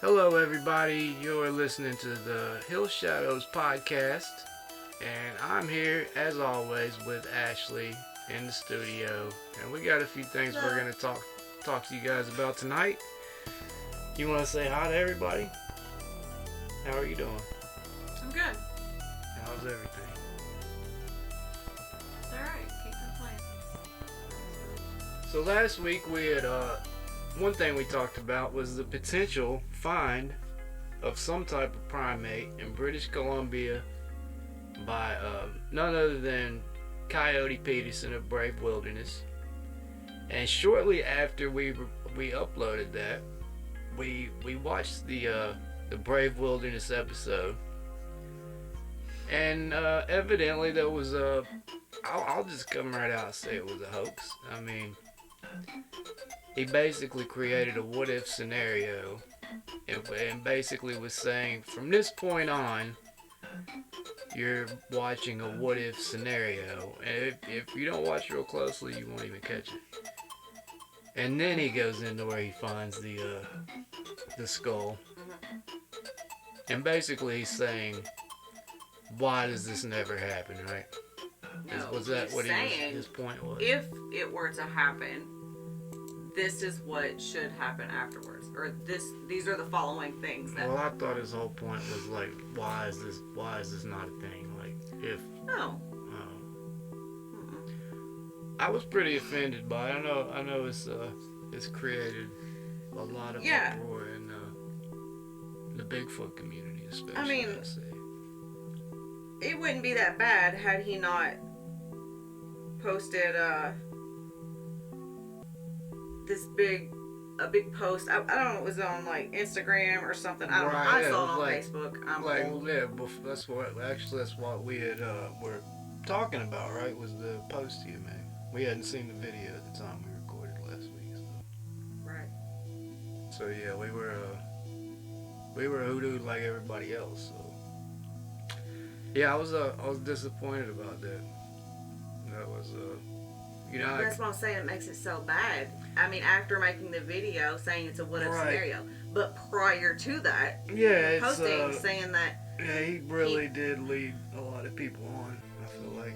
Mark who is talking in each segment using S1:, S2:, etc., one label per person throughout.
S1: Hello, everybody. You're listening to the Hill Shadows podcast, and I'm here as always with Ashley in the studio, and we got a few things we're gonna talk to you guys about tonight. You want to say hi to everybody? How are you doing?
S2: I'm good.
S1: How's everything?
S2: It's alright. Can't complain.
S1: So last week we had one thing we talked about was the potential find of some type of primate in British Columbia by none other than Coyote Peterson of Brave Wilderness. And shortly after we uploaded that, we watched the Brave Wilderness episode, and evidently there was a. I'll just come right out and say it was a hoax. I mean, he basically created a what if scenario and basically was saying from this point on you're watching a what if scenario, and if you don't watch real closely you won't even catch it. And then he goes into where he finds the skull, and basically he's saying, why does this never happen, right?
S2: No,
S1: Was that what
S2: saying
S1: his point was?
S2: if it were to happen, this is what should happen afterwards, or these are the following things that.
S1: Well, I thought his whole point was like, why is this not a thing? Like, if
S2: No.
S1: I was pretty offended by it. I know it's created a lot of uproar in the Bigfoot community, especially.
S2: I mean,
S1: I'd say.
S2: It wouldn't be that bad had he not posted this big post. I don't know, it was on like Instagram or something. I don't know. I saw it on Facebook. I'm old.
S1: Yeah, that's what we had were talking about, right? Was the post you made. We hadn't seen the video at the time we recorded last week. So.
S2: Right.
S1: So yeah, we were hoodooed like everybody else. So yeah, I was disappointed about that. That was
S2: That's what I'm saying. It makes it so bad. I mean, after making the video saying it's a what if scenario, but prior to that,
S1: yeah,
S2: posting saying that.
S1: Yeah, he really did lead a lot of people on. I feel like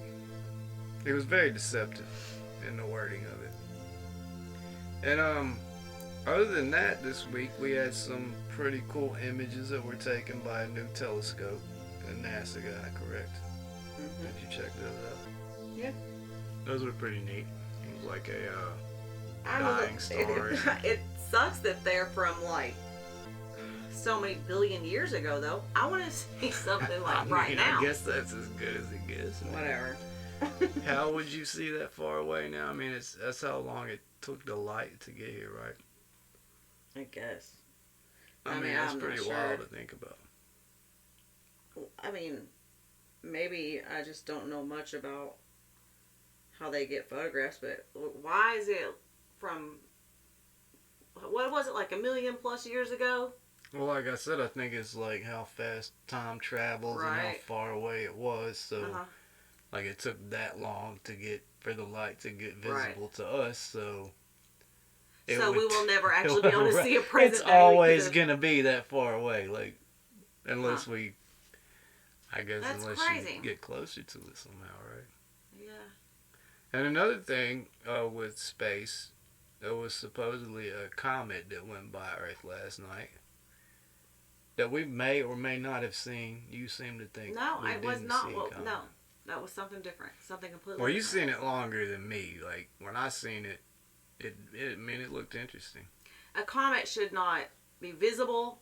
S1: he was very deceptive in the wording of it. And other than that, this week we had some pretty cool images that were taken by a new telescope, a NASA guy, correct?
S2: Mm-hmm.
S1: Did you check those out?
S2: Yeah.
S1: Those were pretty neat. It was like a
S2: dying
S1: star.
S2: It sucks that they're from like so many billion years ago, though. I want to see something like right now.
S1: I guess that's as good as it gets.
S2: Whatever.
S1: How would you see that far away now? I mean, that's how long it took the light to get here, right?
S2: I guess.
S1: I mean, that's pretty wild to think about.
S2: I mean, maybe I just don't know much about how they get photographs, but why is it from, what was it, like 1,000,000+ years ago?
S1: Well, like I said, I think it's like how fast time travels and how far away it was. So, like, it took that long for the light to get visible to us. So
S2: we will never actually be able to see a present
S1: It's always gonna be that far away, like, unless we, I guess, unless you get closer to it somehow, right?
S2: Yeah.
S1: And another thing with space, there was supposedly a comet that went by Earth last night that we may or may not have seen. You seem to think
S2: I was not. Well, no, that was something different, something completely.
S1: Well, you've seen it longer than me. Like, when I seen it, it looked interesting.
S2: A comet should not be visible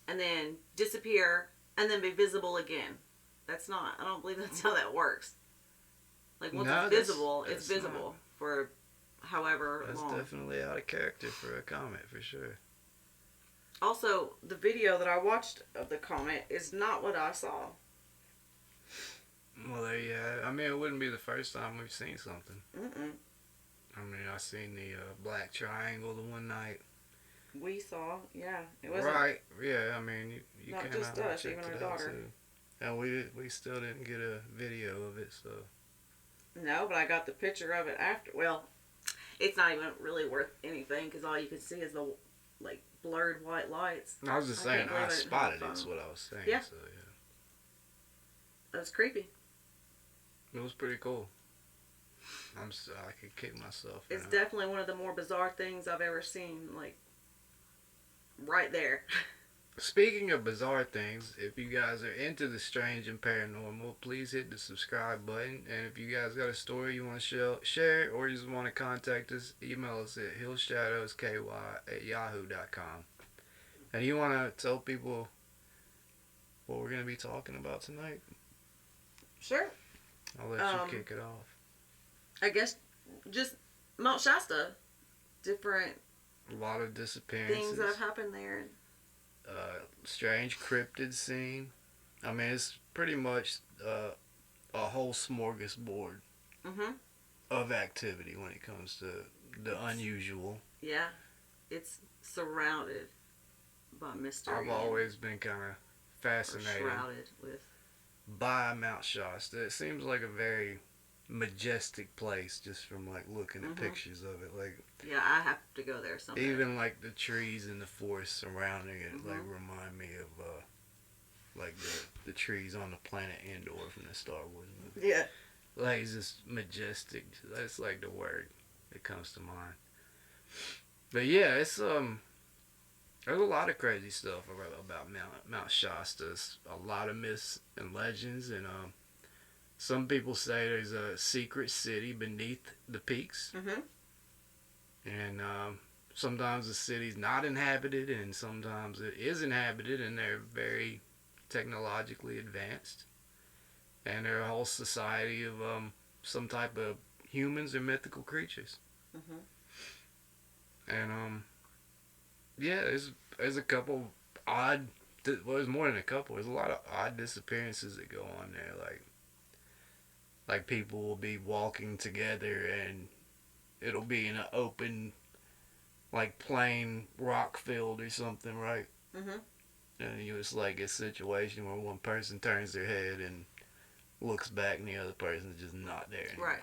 S2: and then disappear and then be visible again. That's not. I don't believe that's how that works. Like, once it's visible, it's visible for however long.
S1: That's definitely out of character for a comet, for sure.
S2: Also, the video that I watched of the comet is not what I saw.
S1: Well, there you have it. I mean, it wouldn't be the first time we've seen something.
S2: Mm-mm.
S1: I mean, I seen the black triangle the one night.
S2: We saw, yeah. It wasn't
S1: right, yeah. I mean, you
S2: not
S1: can't
S2: just us, even our daughter.
S1: Too. And we still didn't get a video of it, so.
S2: No, but I got the picture of it after. Well, it's not even really worth anything because all you can see is the like blurred white lights.
S1: I was just saying, I spotted it. Is what I was saying.
S2: Yeah.
S1: So yeah.
S2: That was creepy.
S1: It was pretty cool. I could kick myself.
S2: It's definitely one of the more bizarre things I've ever seen. Like, right there.
S1: Speaking of bizarre things, if you guys are into the strange and paranormal, please hit the subscribe button. And if you guys got a story you want to share or you just want to contact us, email us at hillshadowsky@yahoo.com. And you want to tell people what we're going to be talking about tonight?
S2: Sure.
S1: I'll let you kick it off.
S2: I guess just Mount Shasta. Different
S1: a lot of disappearances.
S2: Things that have happened there.
S1: Strange cryptid scene. I mean, it's pretty much a whole smorgasbord of activity when it comes to the unusual.
S2: Yeah. It's surrounded by mystery.
S1: I've always been kind of fascinated
S2: shrouded with
S1: by Mount Shasta. It seems like a very majestic place just from like looking at pictures of it. Like,
S2: yeah, I have to go there someday.
S1: Even like the trees and the forest surrounding it like remind me of like the trees on the planet Endor from the Star Wars movie.
S2: Yeah.
S1: Like, it's just majestic. That's like the word that comes to mind. But yeah, it's there's a lot of crazy stuff about Mount Shasta. It's a lot of myths and legends, and some people say there's a secret city beneath the peaks. And sometimes the city's not inhabited, and sometimes it is inhabited, and they're very technologically advanced. And they're a whole society of some type of humans or mythical creatures. And yeah, there's a couple odd. Well, there's more than a couple. There's a lot of odd disappearances that go on there. Like people will be walking together and it'll be in an open, like plain rock field or something, right? And you just like a situation where one person turns their head and looks back and the other person's just not there anymore.
S2: Right.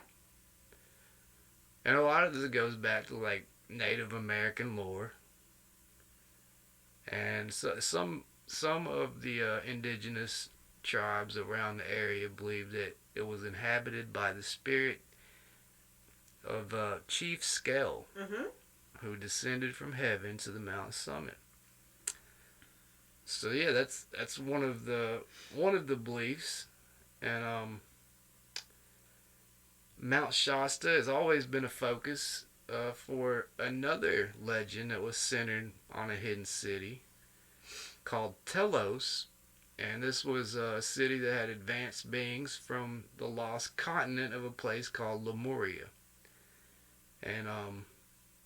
S1: And a lot of this goes back to like Native American lore. And so some of the indigenous tribes around the area believe that it was inhabited by the spirit of Chief Skell, who descended from heaven to the mountain summit. So yeah, that's one of the beliefs, and Mount Shasta has always been a focus for another legend that was centered on a hidden city called Telos. And this was a city that had advanced beings from the lost continent of a place called Lemuria. And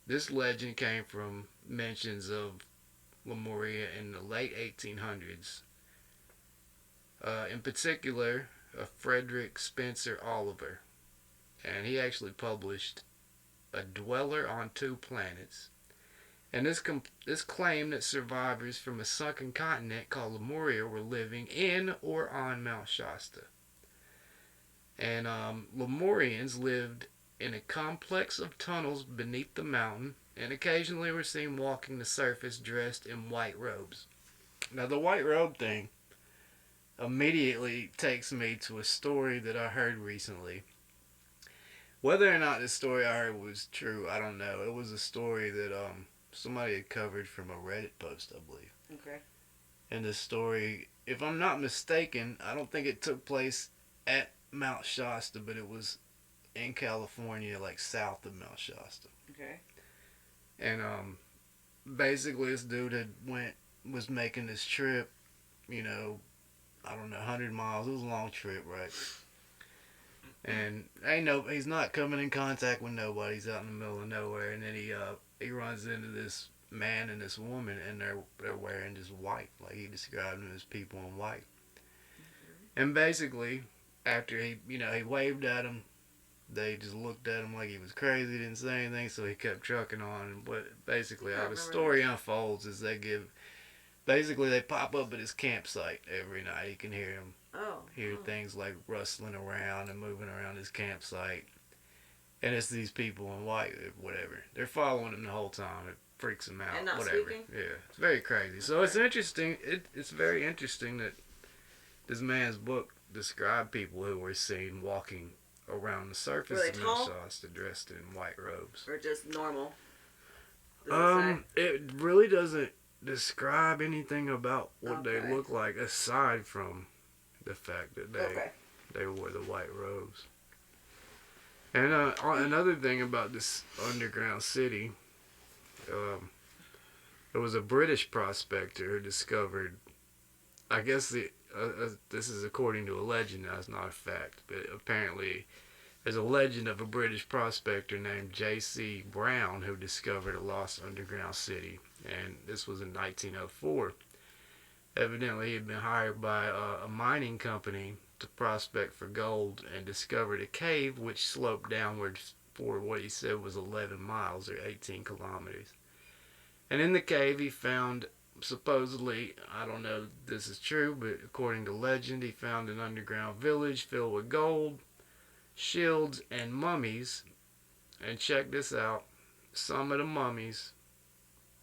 S1: this legend came from mentions of Lemuria in the late 1800s. In particular, Frederick Spencer Oliver. And he actually published A Dweller on Two Planets. And this claimed that survivors from a sunken continent called Lemuria were living in or on Mount Shasta. And Lemurians lived in a complex of tunnels beneath the mountain, and occasionally were seen walking the surface dressed in white robes. Now, the white robe thing immediately takes me to a story that I heard recently. Whether or not this story I heard was true, I don't know. It was a story that somebody had covered from a Reddit post, I believe.
S2: Okay.
S1: And this story, if I'm not mistaken, I don't think it took place at Mount Shasta, but it was in California, like south of Mount Shasta.
S2: Okay.
S1: And basically this dude was making this trip, I don't know, 100 miles. It was a long trip, right? And he's not coming in contact with nobody. He's out in the middle of nowhere, and then he runs into this man and this woman, and they're wearing just white. Like, he described them as people in white. And basically, after he waved at him, they just looked at him like he was crazy, didn't say anything, so he kept trucking on. But basically, how the story unfolds is they pop up at his campsite every night. You can hear things like rustling around and moving around his campsite. And it's these people in white, whatever. They're following him the whole time. freaks him out.
S2: And not
S1: whatever.
S2: speaking?
S1: Yeah, it's very crazy. So it's interesting. It's very interesting that this man's book described people who were seen walking around the surface of Mount Shasta dressed in white robes.
S2: Or just normal?
S1: It really doesn't describe anything about what they look like aside from the fact that they wore the white robes. And another thing about this underground city, there was a British prospector who discovered, I guess this is according to a legend, that's not a fact, but apparently there's a legend of a British prospector named J.C. Brown who discovered a lost underground city, and this was in 1904. Evidently, he had been hired by a mining company to prospect for gold and discovered a cave which sloped downwards for what he said was 11 miles or 18 kilometers. And in the cave, he found, supposedly, I don't know if this is true, but according to legend, he found an underground village filled with gold, shields, and mummies. And check this out, some of the mummies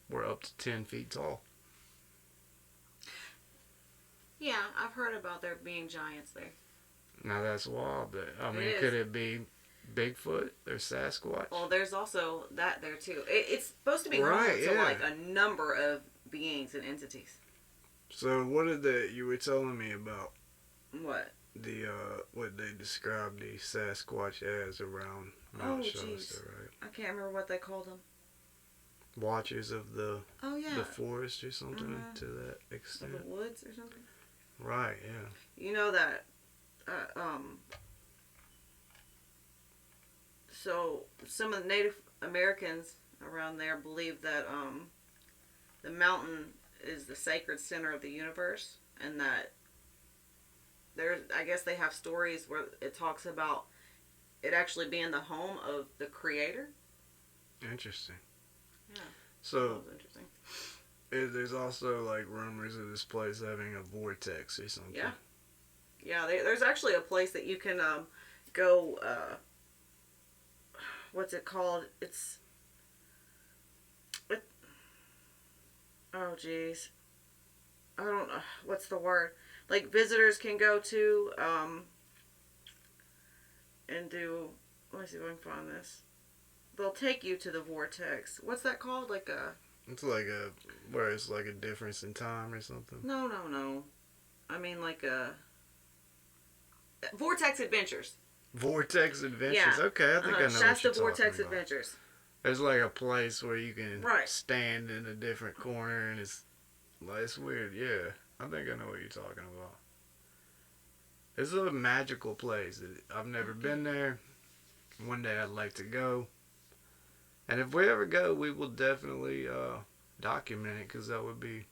S1: were up to 10 feet tall.
S2: Yeah, I've heard about there being giants there.
S1: Now that's wild. I mean, could it be Bigfoot or Sasquatch?
S2: Well, there's also that there too. It's supposed to be home to like a number of beings and entities.
S1: So what did you were telling me about?
S2: What?
S1: What they described the Sasquatch as around Mount Shasta, right?
S2: I can't remember what they called them.
S1: Watchers of the forest or something to that extent.
S2: Of the woods or something.
S1: Right. Yeah.
S2: You know that. So some of the Native Americans around there believe that the mountain is the sacred center of the universe, and that I guess they have stories where it talks about it actually being the home of the Creator.
S1: Interesting.
S2: Yeah.
S1: So
S2: that was interesting.
S1: There's also like rumors of this place having a vortex or something.
S2: Yeah. Yeah, there's actually a place that you can go, what's it called? Oh, jeez. I don't know. What's the word? Like, visitors can go to, and do, let me see if I can find this. They'll take you to the vortex. What's that called?
S1: It's like where it's like a difference in time or something?
S2: No. I mean like Vortex Adventures.
S1: Vortex Adventures? Yeah. Okay, I think I know
S2: Shasta
S1: what you're
S2: Vortex
S1: talking about.
S2: Adventures.
S1: There's like a place where you can stand in a different corner and it's weird. Yeah, I think I know what you're talking about. It's a magical place. I've never been there. One day I'd like to go. And if we ever go, we will definitely document it because that would be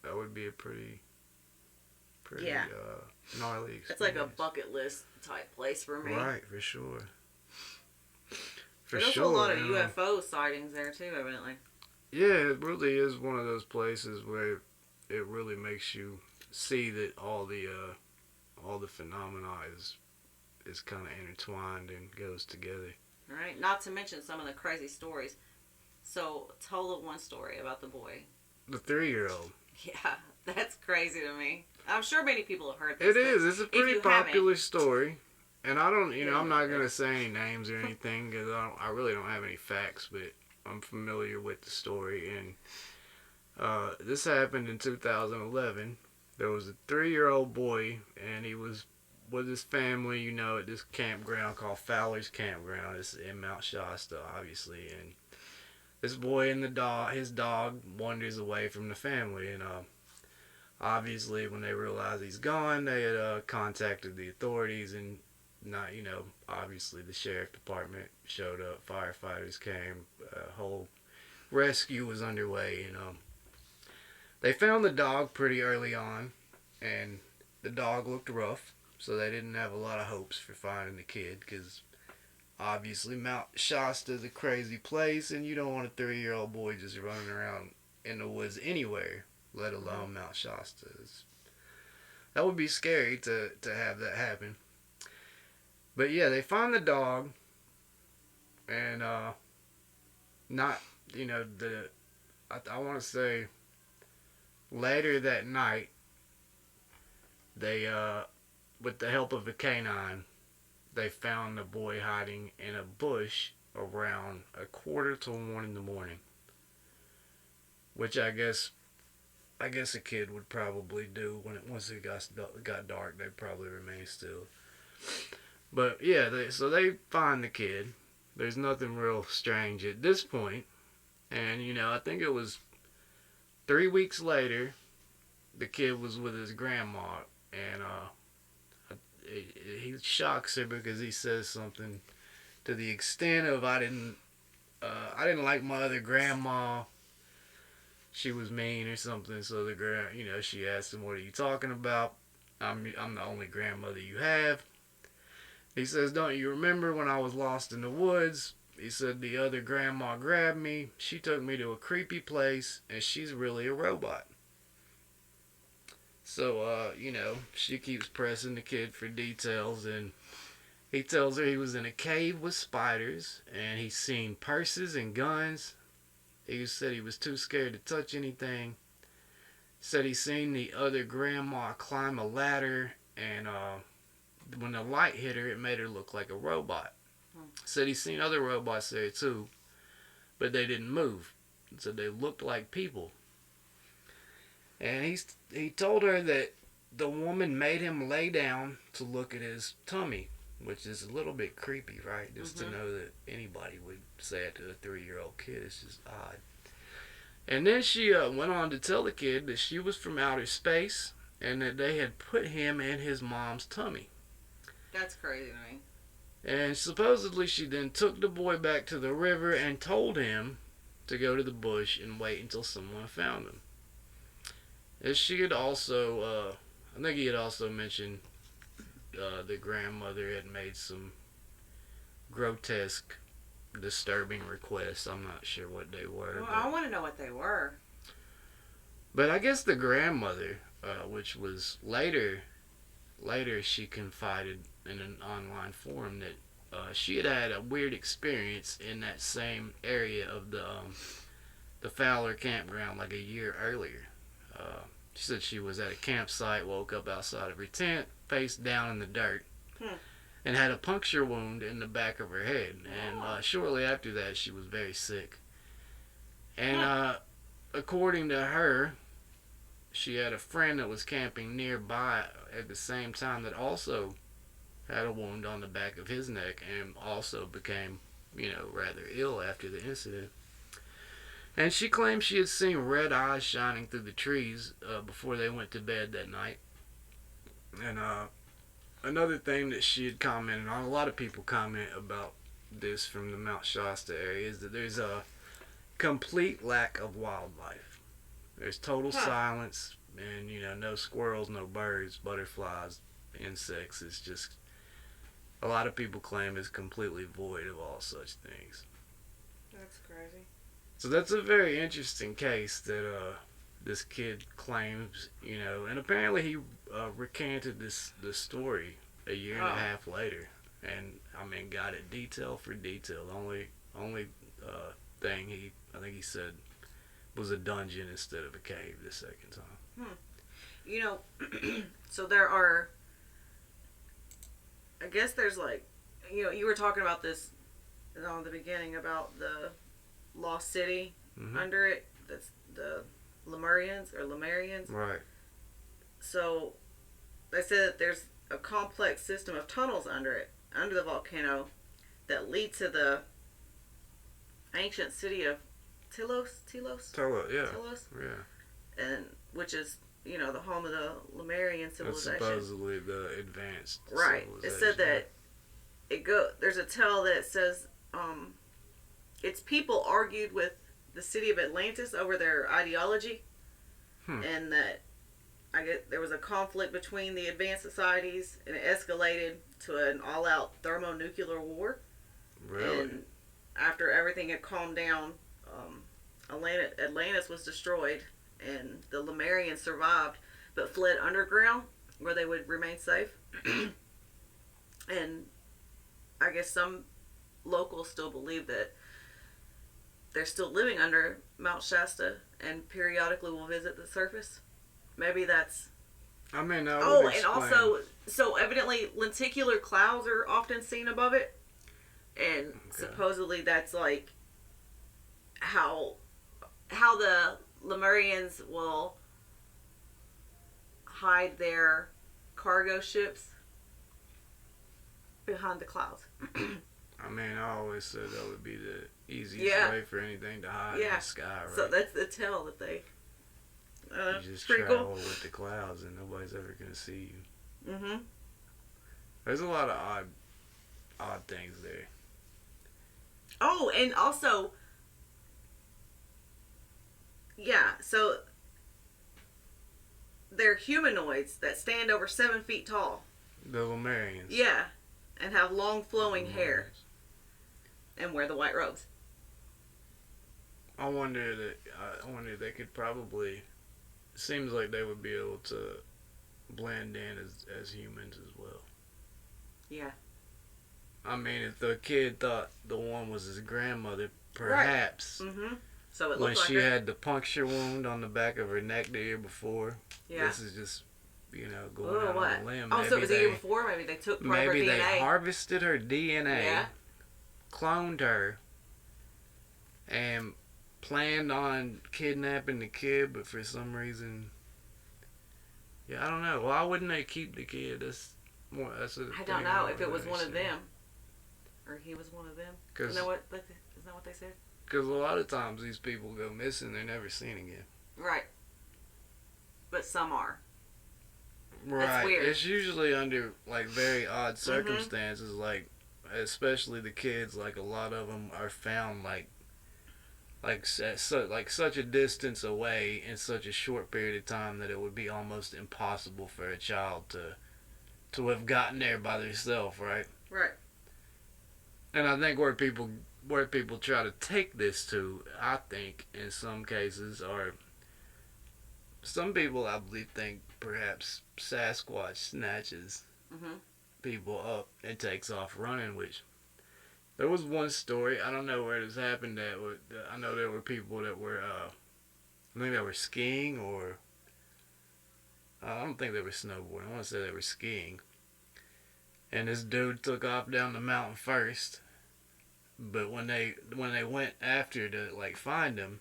S1: a pretty gnarly experience.
S2: It's like a bucket list type place for me.
S1: Right, for sure.
S2: There's also a lot of UFO sightings there too, evidently.
S1: Yeah, it really is one of those places where it really makes you see that all the phenomena is kind of intertwined and goes together.
S2: Right. Not to mention some of the crazy stories. So, tell one story about the boy.
S1: The 3-year-old.
S2: Yeah, that's crazy to me. I'm sure many people have heard
S1: It
S2: this.
S1: is. It's a pretty popular story. And I don't, I'm not going to say any names or anything because I really don't have any facts, but I'm familiar with the story. And this happened in 2011. There was a 3-year-old boy, and he was with his family, at this campground called Fowler's Campground. It's in Mount Shasta, obviously. And this boy and his dog wanders away from the family. And obviously, when they realized he's gone, they had contacted the authorities. And obviously the sheriff department showed up. Firefighters came. A whole rescue was underway. They found the dog pretty early on. And the dog looked rough. So they didn't have a lot of hopes for finding the kid because obviously Mount Shasta is a crazy place and you don't want a 3-year-old boy just running around in the woods anywhere, let alone Mount Shasta. That would be scary to have that happen. But yeah, they find the dog and I want to say later that night, they, with the help of a canine, they found the boy hiding in a bush around 1:45 in the morning. Which I guess a kid would probably do once it got dark. They'd probably remain still. But yeah, so they find the kid. There's nothing real strange at this point, and I think it was 3 weeks later, the kid was with his grandma, and he shocks her because he says something to the extent of I didn't like my other grandma. She was mean or something. So she asked him, "What are you talking about? I'm the only grandmother you have." He says, "Don't you remember when I was lost in the woods?" He said, "The other grandma grabbed me. She took me to a creepy place, and she's really a robot." So, she keeps pressing the kid for details, and he tells her he was in a cave with spiders, and he's seen purses and guns. He said he was too scared to touch anything. Said he seen the other grandma climb a ladder, and when the light hit her, it made her look like a robot. Said he seen other robots there too, but they didn't move. So they looked like people. And he told her that the woman made him lay down to look at his tummy, which is a little bit creepy, right? Just to know that anybody would say it to a 3-year-old kid. It's just odd. And then she went on to tell the kid that she was from outer space and that they had put him in his mom's tummy.
S2: That's crazy to me.
S1: And supposedly she then took the boy back to the river and told him to go to the bush and wait until someone found him. And she had also, I think he had also mentioned the grandmother had made some grotesque, disturbing requests. I'm not sure what they were.
S2: Well, I want to know what they were.
S1: But I guess the grandmother, which was later she confided in an online forum that she had a weird experience in that same area of the Fowler campground like a year earlier. She said she was at a campsite, woke up outside of her tent, face down in the dirt, and had a puncture wound in the back of her head. And shortly after that, she was very sick. And according to her, she had a friend that was camping nearby at the same time that also had a wound on the back of his neck and also became, rather ill after the incident. And she claimed she had seen red eyes shining through the trees before they went to bed that night. And another thing that she had commented on, a lot of people comment about this from the Mount Shasta area, is that there's a complete lack of wildlife. There's total silence, and no squirrels, no birds, butterflies, insects. It's just, a lot of people claim it's completely void of all such things.
S2: That's crazy.
S1: So that's a very interesting case that this kid claims, and apparently he recanted this story a year and a half later, and got it detail for detail. The only thing I think he said was a dungeon instead of a cave the second time.
S2: So there are, I guess there's you were talking about this on the beginning about the lost city under it. That's the Lemurians.
S1: Right.
S2: So they said that there's a complex system of tunnels under the volcano, that lead to the ancient city of Telos,
S1: yeah.
S2: And which is the home of the Lemurian civilization.
S1: That's supposedly the advanced
S2: right. It said that there's a tale that says its people argued with the city of Atlantis over their ideology, and that I guess there was a conflict between the advanced societies, and it escalated to an all-out thermonuclear war.
S1: Really?
S2: And after everything had calmed down, Atlantis was destroyed, and the Lemurians survived, but fled underground where they would remain safe. And I guess some locals still believe that they're still living under Mount Shasta and periodically will visit the surface. Maybe that's...
S1: I mean, that
S2: Oh,
S1: would
S2: and
S1: explain.
S2: also, so evidently lenticular clouds are often seen above it. And supposedly that's like how the Lemurians will hide their cargo ships behind the clouds.
S1: I mean, I always said that would be the easiest way for anything to hide in the sky, right?
S2: So that's the tell that they...
S1: you just travel with the clouds and nobody's ever going to see you.
S2: Mm-hmm.
S1: There's a lot of odd things there.
S2: Oh, and also... Yeah, so... They're humanoids that stand over 7 feet tall.
S1: The Lemurians.
S2: Yeah, and have long flowing hair. And wear the white robes.
S1: I wonder if they could probably... It seems like they would be able to blend in as humans as well.
S2: Yeah.
S1: I mean, if the kid thought the one was his grandmother, perhaps...
S2: Right. Mm-hmm. So it
S1: when
S2: looked
S1: she
S2: like
S1: had the puncture wound on the back of her neck the year before.
S2: Yeah.
S1: This is just, going out on a limb.
S2: Oh, so it was the year before? Maybe they took part of her DNA.
S1: Maybe they harvested her DNA, cloned her, and planned on kidnapping the kid, but for some reason... Yeah, I don't know. Why wouldn't they keep the kid?
S2: I don't know if it was one of them. Or he was one of them. Isn't that what they said?
S1: Because a lot of times these people go missing, they're never seen again.
S2: Right. But some are.
S1: Right.
S2: That's weird.
S1: It's usually under, like, very odd circumstances, like, especially the kids, like, a lot of them are found, like such a distance away in such a short period of time that it would be almost impossible for a child to have gotten there by themselves, right?
S2: Right.
S1: And I think where people try to take this to, I think, in some cases, are some people, I believe, think perhaps Sasquatch snatches people up and takes off running, which there was one story, I don't know where this happened at, I know there were people that were, I think they were skiing, or I don't think they were snowboarding, I want to say they were skiing, and this dude took off down the mountain first. But when they went after to, like, find him,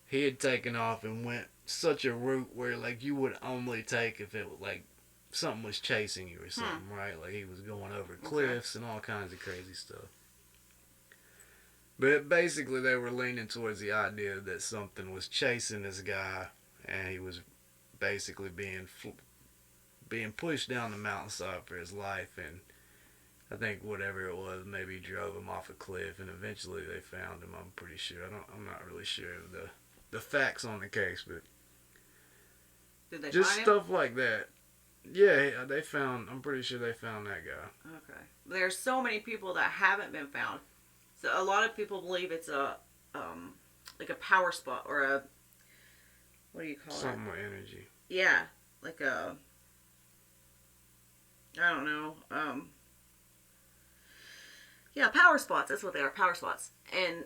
S1: he had taken off and went such a route where, like, you would only take if it was, like, something was chasing you or something, right? Like, he was going over cliffs and all kinds of crazy stuff. But basically they were leaning towards the idea that something was chasing this guy and he was basically being pushed down the mountainside for his life, and I think whatever it was, maybe drove him off a cliff, and eventually they found him. I'm pretty sure. I'm not really sure of the facts on the case, but
S2: did they
S1: just
S2: find him?
S1: stuff like that. Yeah, I'm pretty sure they found that guy.
S2: Okay. There's so many people that haven't been found. So a lot of people believe it's like a power spot or a, what do you call it?
S1: Something with energy.
S2: Yeah, like a, I don't know. Yeah, power spots. That's what they are, power spots. And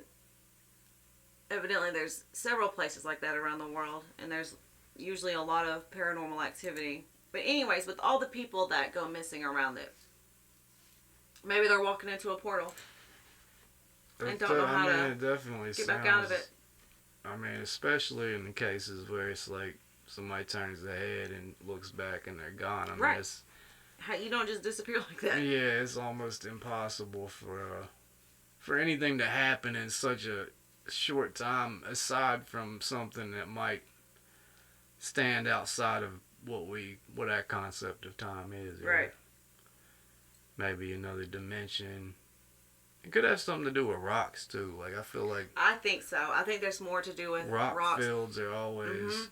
S2: evidently there's several places like that around the world. And there's usually a lot of paranormal activity. But anyways, with all the people that go missing around it, maybe they're walking into a portal. And don't know how to
S1: it definitely
S2: get back out of it.
S1: I mean, especially in the cases where it's like somebody turns their head and looks back and they're gone. I mean,
S2: right. You don't just disappear like that.
S1: Yeah, it's almost impossible for anything to happen in such a short time, aside from something that might stand outside of what our concept of time is.
S2: Right.
S1: Maybe another dimension. It could have something to do with rocks too. Like, I feel like
S2: I think so. I think there's more to do with
S1: rock fields are always.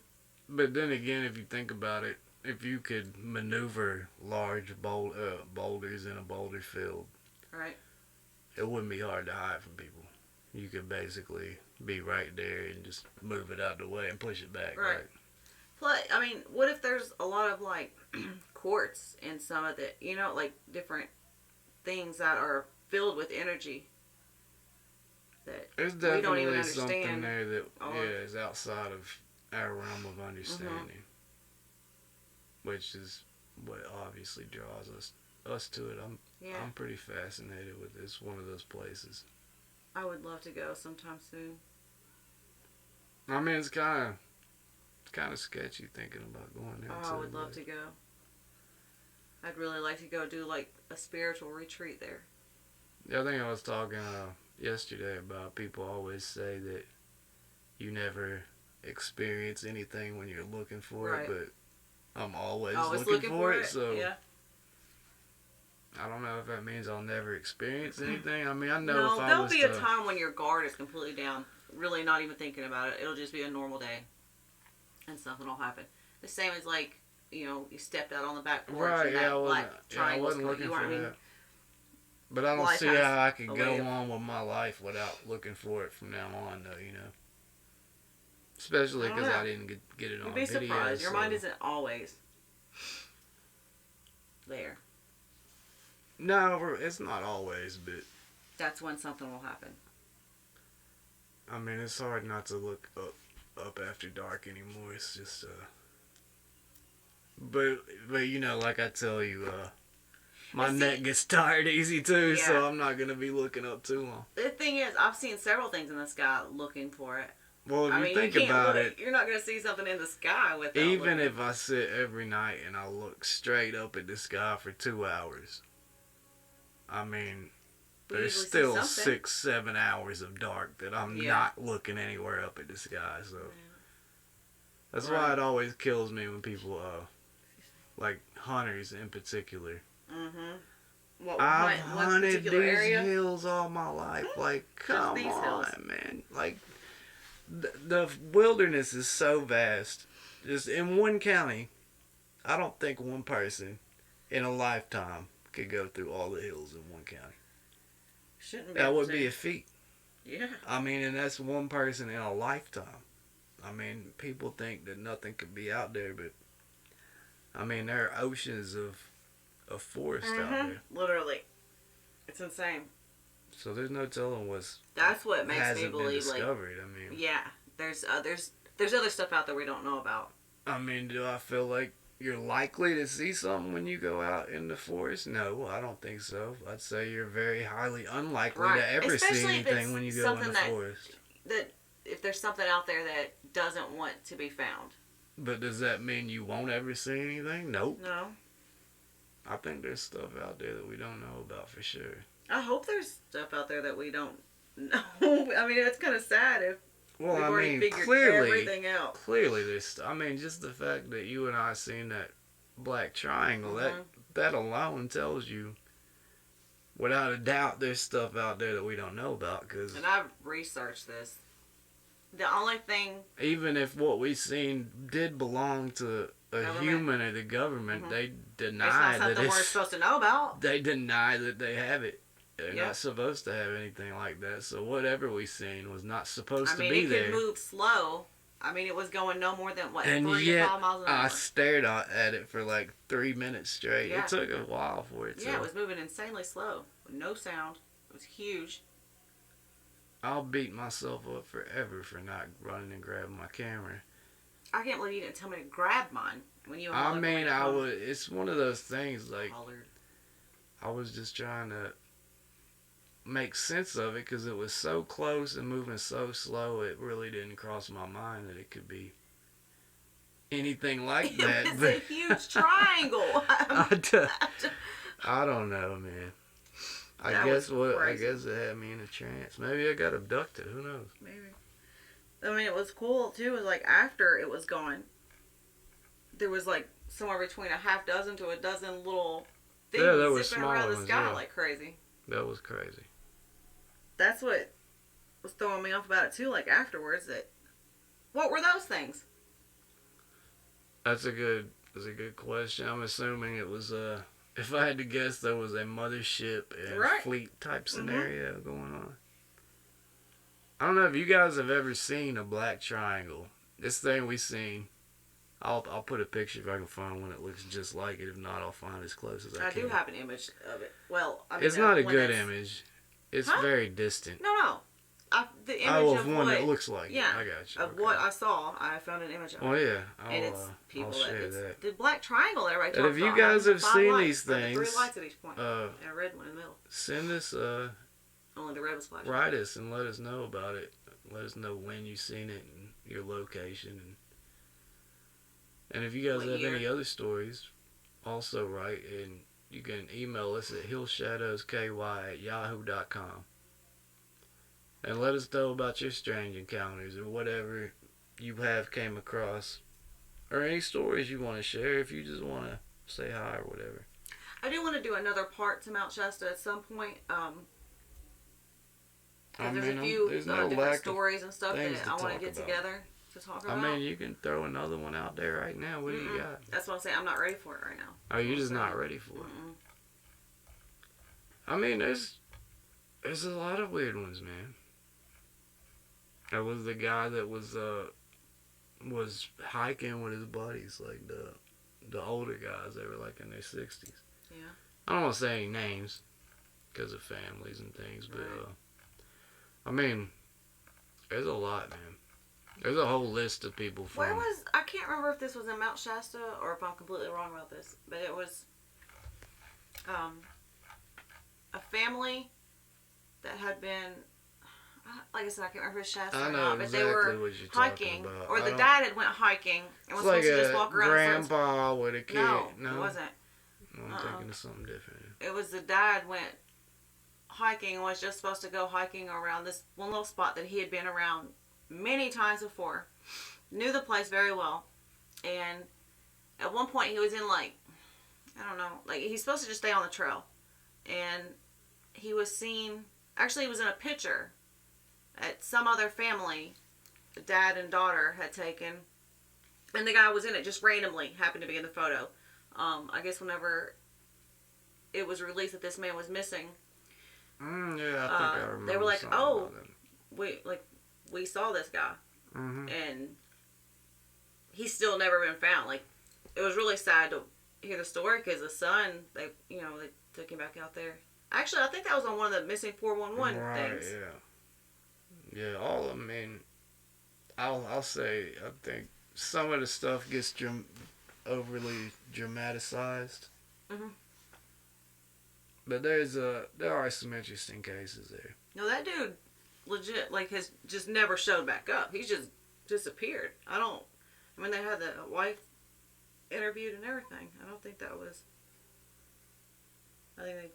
S1: But then again, if you think about it, if you could maneuver large boulders in a boulder field,
S2: right,
S1: it wouldn't be hard to hide from people. You could basically be right there and just move it out the way and push it back.
S2: Right. Plus, I mean, what if there's a lot of, like, quartz in some of the, like, different things that are filled with energy? that
S1: There's
S2: we don't even
S1: definitely something
S2: understand.
S1: there that
S2: Or,
S1: is outside of our realm of understanding, which is what obviously draws us to it. I'm pretty fascinated with this. One of those places.
S2: I would love to go sometime soon.
S1: I mean, it's kind of sketchy thinking about going there.
S2: Oh, I would love to go. I'd really like to go do like a spiritual retreat there.
S1: Yeah, I think I was talking yesterday about people always say that you never experience anything when you're looking for it, but I'm always looking for it. So
S2: yeah.
S1: I don't know if that means I'll never experience anything. I mean, I know
S2: No,
S1: if I
S2: there'll
S1: was
S2: be a time when your guard is completely down, really not even thinking about it. It'll just be a normal day, and something will happen. The same as like, you stepped out on the back porch
S1: right,
S2: and
S1: yeah,
S2: that black triangle.
S1: I wasn't looking for that. But I don't
S2: Life
S1: see
S2: has
S1: how I could
S2: a
S1: go
S2: way of-
S1: on with my life without looking for it from now on, though, Especially because I didn't get it on
S2: You'd be
S1: video.
S2: surprised. Your mind isn't always there.
S1: No, it's not always, but
S2: That's when something will happen.
S1: I mean, it's hard not to look up after dark anymore. It's just but like I tell you, my neck gets tired easy too, so I'm not gonna be looking up too long.
S2: The thing is, I've seen several things in the sky looking for it.
S1: Well, if you think about it,
S2: you're not gonna see something in the sky without
S1: even
S2: looking.
S1: if I sit every night and I look straight up at the sky for 2 hours, I mean, there's still 6-7 hours of dark that I'm not looking anywhere up at the sky. So that's why it always kills me when people, like hunters in particular. I've hunted these hills all my life. Like, come on, man. Like, the wilderness is so vast. Just in one county, I don't think one person in a lifetime could go through all the hills in one county.
S2: Shouldn't be.
S1: That would be a feat.
S2: Yeah.
S1: I mean, and that's one person in a lifetime. I mean, people think that nothing could be out there, but I mean, there are oceans of forest out there.
S2: Literally. It's insane.
S1: So there's no telling
S2: that's what makes me believe
S1: discovered. I mean,
S2: there's other stuff out there we don't know about.
S1: I mean, do I feel like you're likely to see something when you go out in the forest? No, I don't think so. I'd say you're very highly unlikely to ever see anything when you go in the forest.
S2: That if there's something out there that doesn't want to be found.
S1: But does that mean you won't ever see anything? Nope.
S2: No.
S1: I think there's stuff out there that we don't know about for sure.
S2: I hope there's stuff out there that we don't know. I mean, it's kind of sad if we've already figured everything out.
S1: Clearly, there's. I mean, just the fact that you and I seen that black triangle, that alone tells you, without a doubt, there's stuff out there that we don't know about.
S2: And I've researched this. The only thing,
S1: even if what we seen did belong to a human or the government, they deny that
S2: we're supposed to know about.
S1: They deny that they have it. They're not supposed to have anything like that. So whatever we seen was not supposed to be there.
S2: It could move slow. I mean, it was going no more than 3 to 5 miles an hour.
S1: I stared at it for like 3 minutes straight. It took a while for it to.
S2: Yeah, it was moving insanely slow. No sound. It was huge.
S1: I'll beat myself up forever for not running and grabbing my camera.
S2: I can't believe you didn't tell me to grab mine when you.
S1: I mean, I would. It's one of those things like. I was just trying to make sense of it because it was so close and moving so slow. It really didn't cross my mind that it could be anything like that.
S2: It's a huge triangle.
S1: I don't know, man. I guess it had me in a trance. Maybe I got abducted. Who knows?
S2: Maybe. I mean, it was cool too. It was like after it was gone, there was like somewhere between a half dozen to a dozen little things zipping around the sky like crazy.
S1: That was crazy.
S2: That's what was throwing me off about it too. Like afterwards, what were those things?
S1: That's a good question. I'm assuming it was if I had to guess, there was a mothership and fleet type scenario going on. I don't know if you guys have ever seen a black triangle. This thing we seen. I'll put a picture if I can find one that looks just like it. If not, I'll find as close as I can.
S2: I do have an image of it. Well, I mean,
S1: it's not a good image. It's very distant.
S2: No. the image of
S1: one
S2: what,
S1: that looks like
S2: yeah,
S1: it. I got you.
S2: of what I saw. I found an image of it.
S1: Oh yeah,
S2: and it's people
S1: I'll share that.
S2: The black triangle that everybody
S1: And
S2: talks
S1: if you
S2: about.
S1: guys have seen
S2: lights,
S1: these things,
S2: the 3 lights at each point, and a red one in the middle.
S1: Send us
S2: Only the red was flashing.
S1: write us and let us know about it. Let us know when you seen it and your location, and if you guys have any other stories, also write, and you can email us at hillshadowsky@yahoo.com. And let us know about your strange encounters or whatever you have came across, or any stories you want to share. If you just want to say hi or whatever.
S2: I do want to do another part to Mount Shasta at some point. There's a few different stories and stuff that I want to get together to talk about.
S1: I mean, you can throw another one out there right now. What do you got?
S2: That's what I'm saying. I'm not ready for it right now.
S1: Oh, you're just not ready for it. I mean, there's a lot of weird ones, man. There was the guy that was hiking with his buddies, like the older guys. They were like in their 60s.
S2: Yeah.
S1: I don't want to say any names because of families and things, but I mean, there's a lot, man. There's a whole list of people from.
S2: I can't remember if this was in Mount Shasta or if I'm completely wrong about this, but it was a family that had been, like I said, I can't remember if it's Shasta or not, but they were hiking, or the dad had went hiking and was supposed to just walk around.
S1: Grandpa with a kid.
S2: No, it wasn't.
S1: I'm thinking of something different.
S2: It was the dad went hiking and was just supposed to go hiking around this one little spot that he had been around many times before. Knew the place very well. And at one point he was in I don't know, he's supposed to just stay on the trail. And he was seen, actually he was in a picture at some other family the dad and daughter had taken. And the guy was in it just randomly, happened to be in the photo. I guess whenever it was released that this man was missing,
S1: I think I remember.
S2: They were like, "Oh, we saw this guy, and he's still never been found." Like, it was really sad to hear the story because the son, they took him back out there. Actually, I think that was on one of the missing 411 things.
S1: Yeah. All of them. I mean, I'll say, I think some of the stuff gets overly dramatized. But there are some interesting cases there.
S2: No, that dude legit has just never showed back up. He's just disappeared. I mean, they had the wife interviewed and everything. I don't think that was. I mean,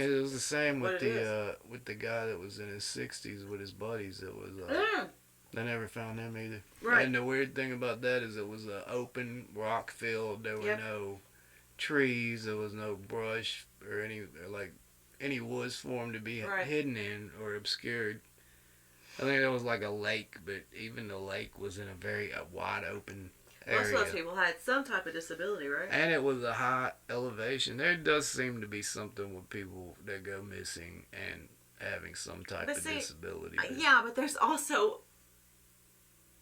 S1: it was the same with the guy that was in his 60s with his buddies. It was they never found him either.
S2: Right.
S1: And the weird thing about that is it was an open rock field. There were no trees. There was no brush or any woods for him to be hidden in or obscured. I think there was like a lake, but even the lake was in a very wide open area.
S2: Most of those people had some type of disability, right?
S1: And it was a high elevation. There does seem to be something with people that go missing and having some type of disability.
S2: Yeah, but there's also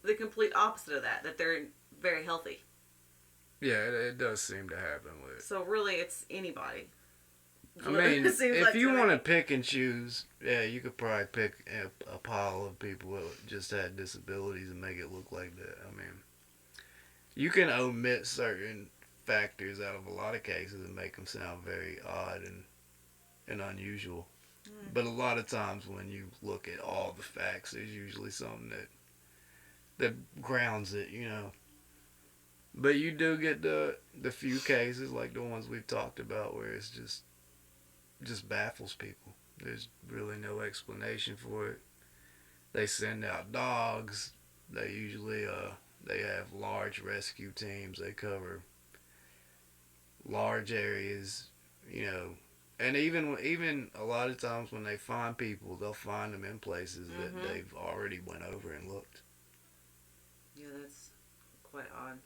S2: the complete opposite of that they're very healthy.
S1: Yeah, it does seem to happen with it.
S2: So really, it's anybody.
S1: I mean, if you want to pick and choose, you could probably pick a pile of people that just had disabilities and make it look like that. I mean, you can omit certain factors out of a lot of cases and make them sound very odd and unusual. But a lot of times when you look at all the facts, there's usually something that grounds it, But you do get the few cases like the ones we've talked about where it's just baffles people. There's really no explanation for it. They send out dogs. They usually they have large rescue teams. They cover large areas, And even a lot of times when they find people, they'll find them in places that they've already went over and looked.
S2: Yeah, that's quite odd.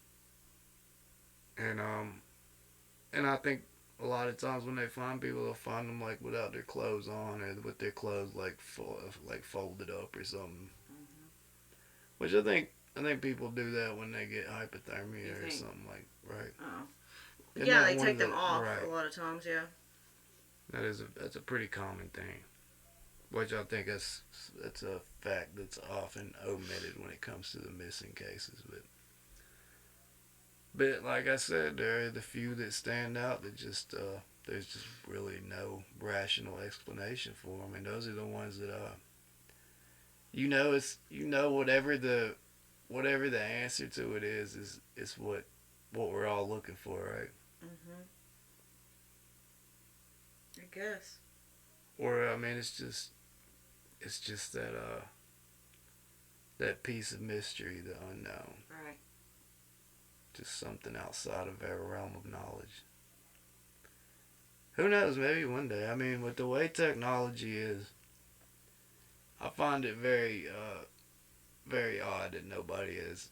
S1: And I think a lot of times when they find people, they'll find them without their clothes on or with their clothes folded up or something. Which I think people do that when they get hypothermia or something right.
S2: Oh. Yeah, they take them off a lot of times. Yeah.
S1: That's a pretty common thing. which I think that's a fact that's often omitted when it comes to the missing cases. But like I said, there are the few that stand out that just there's just really no rational explanation for them, and those are the ones that whatever the answer to it is what we're all looking for, right?
S2: Mhm. I guess.
S1: Or I mean, it's just that piece of mystery, the unknown,
S2: Right.
S1: just something outside of our realm of knowledge. Who knows? Maybe one day. I mean, with the way technology is, I find it very odd that nobody has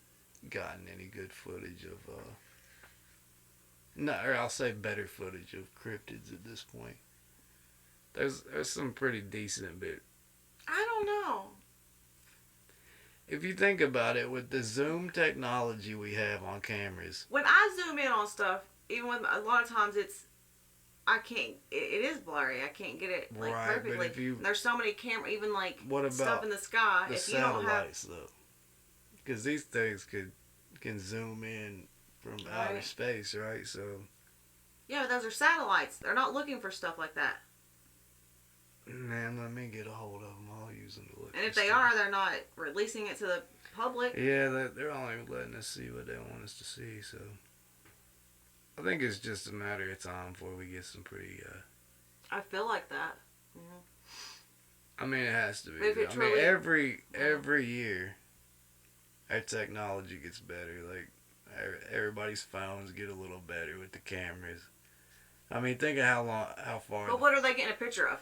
S1: gotten any good footage of, no, or I'll say better footage of cryptids at this point. There's some pretty decent, but
S2: I don't know.
S1: if you think about it, with the zoom technology we have on cameras,
S2: When I zoom in on stuff, even when a lot of times I can't. It is blurry. I can't get it like
S1: right?
S2: perfectly.
S1: But if you,
S2: There's so many camera, even like
S1: what
S2: stuff
S1: about
S2: in the sky.
S1: the
S2: If you don't have,
S1: satellites though? Because these things can zoom in from outer
S2: right?
S1: space, right? So
S2: Yeah, but those are satellites. They're not looking for stuff like that.
S1: man, let me get a hold of them. I'll use them to look.
S2: And
S1: for
S2: if they
S1: stuff.
S2: are, they're not releasing it to the public.
S1: Yeah, they're only letting us see what they want us to see. So I think it's just a matter of time before we get some pretty.
S2: I feel like that. Mhm.
S1: I mean, it has to be.
S2: If it
S1: I
S2: truly-
S1: mean, every year, our technology gets better. Like everybody's phones get a little better with the cameras. I mean, think of how far.
S2: But what are they getting a picture of?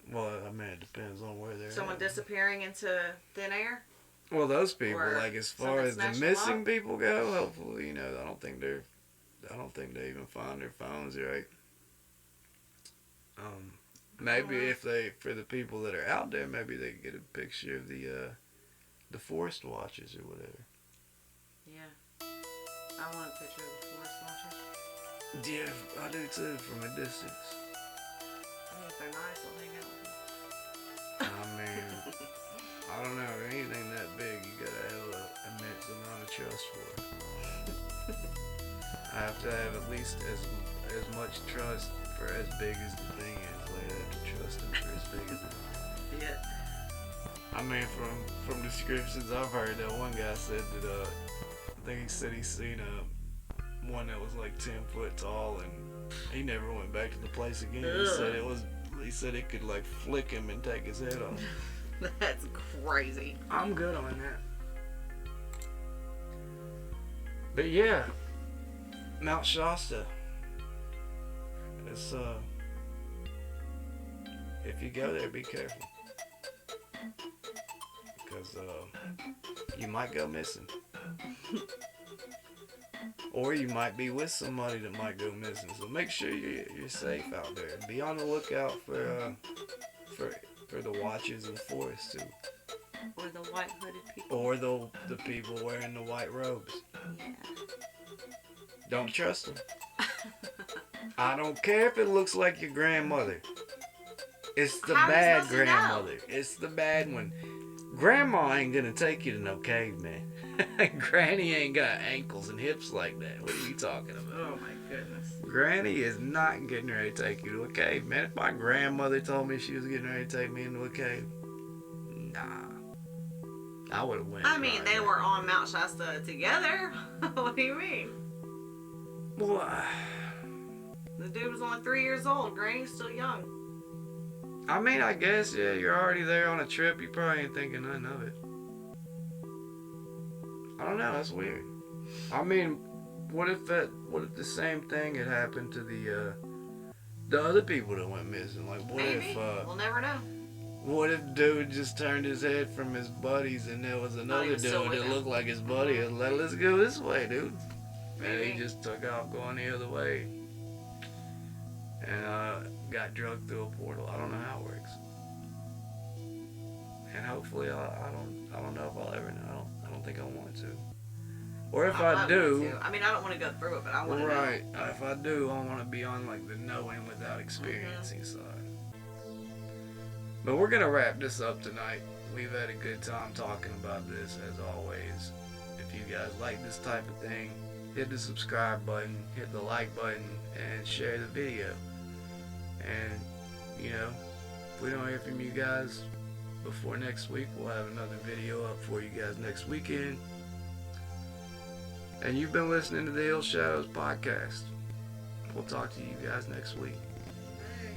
S1: Well, I mean, it depends on where they're.
S2: Someone
S1: at.
S2: disappearing into thin air?
S1: Well, those people,
S2: Or
S1: like as far
S2: someone
S1: as the
S2: snatched them
S1: missing
S2: up?
S1: people go, hopefully, I don't think they even find their phones, right? Maybe if for the people that are out there, maybe they get a picture of the forest watchers or whatever.
S2: Yeah. I want a picture of the forest watchers.
S1: Yeah, I do too, from a distance.
S2: I mean, if they're nice, I'll hang out with them.
S1: I mean, I don't know, anything that big, you gotta have an immense amount of trust for. I have to have at least as much trust for as big as the thing is. Like, I have to trust him for as big as it is.
S2: Yeah.
S1: I mean, from descriptions I've heard, that one guy said that I think he said he's seen one that was like 10 foot tall, and he never went back to the place again. He said it could like flick him and take his head off.
S2: That's crazy.
S1: I'm good on that. But yeah, Mount Shasta. It's if you go there, be careful, because you might go missing, or you might be with somebody that might go missing. So make sure you're safe out there. Be on the lookout for the watchers of the forest too,
S2: Or the white hooded people.
S1: or the people wearing the white robes.
S2: Yeah.
S1: Don't trust them. I don't care if it looks like your grandmother. It's the
S2: How are you
S1: bad
S2: supposed to know?
S1: grandmother. It's the bad one. Grandma ain't gonna take you to no cave, man. Granny ain't got ankles and hips like that. What are you talking about?
S2: Oh my goodness.
S1: Granny is not getting ready to take you to a cave, man. If my grandmother told me she was getting ready to take me into a cave, nah. I would have went.
S2: I mean,
S1: right
S2: they
S1: there.
S2: were on Mount Shasta together. What do you mean?
S1: Well,
S2: The dude was only 3 years old. Granny's still young.
S1: I mean, I guess, yeah, you're already there on a trip. You probably ain't thinking nothing of it. I don't know. That's weird. I mean, what if the same thing had happened to the other people that went missing? Like, what
S2: Maybe. We'll never know.
S1: what if dude just turned his head from his buddies and there was another
S2: he was still
S1: dude
S2: with
S1: that
S2: him.
S1: looked like his buddy and let's go this way, dude. And
S2: Maybe.
S1: he just took off going the other way and got drugged through a portal. I don't know how it works. And hopefully I don't know if I'll ever know. I don't think I want to. Or if I
S2: want
S1: do,
S2: to. I mean, I don't want to go through it, but I want to know.
S1: right. If I do, I want to be on like the knowing without experiencing side. But we're going to wrap this up tonight. We've had a good time talking about this, as always. If you guys like this type of thing, hit the subscribe button, hit the like button, and share the video. And, you know, if we don't hear from you guys before next week, we'll have another video up for you guys next weekend. And you've been listening to the Hill Shadows podcast. We'll talk to you guys next week.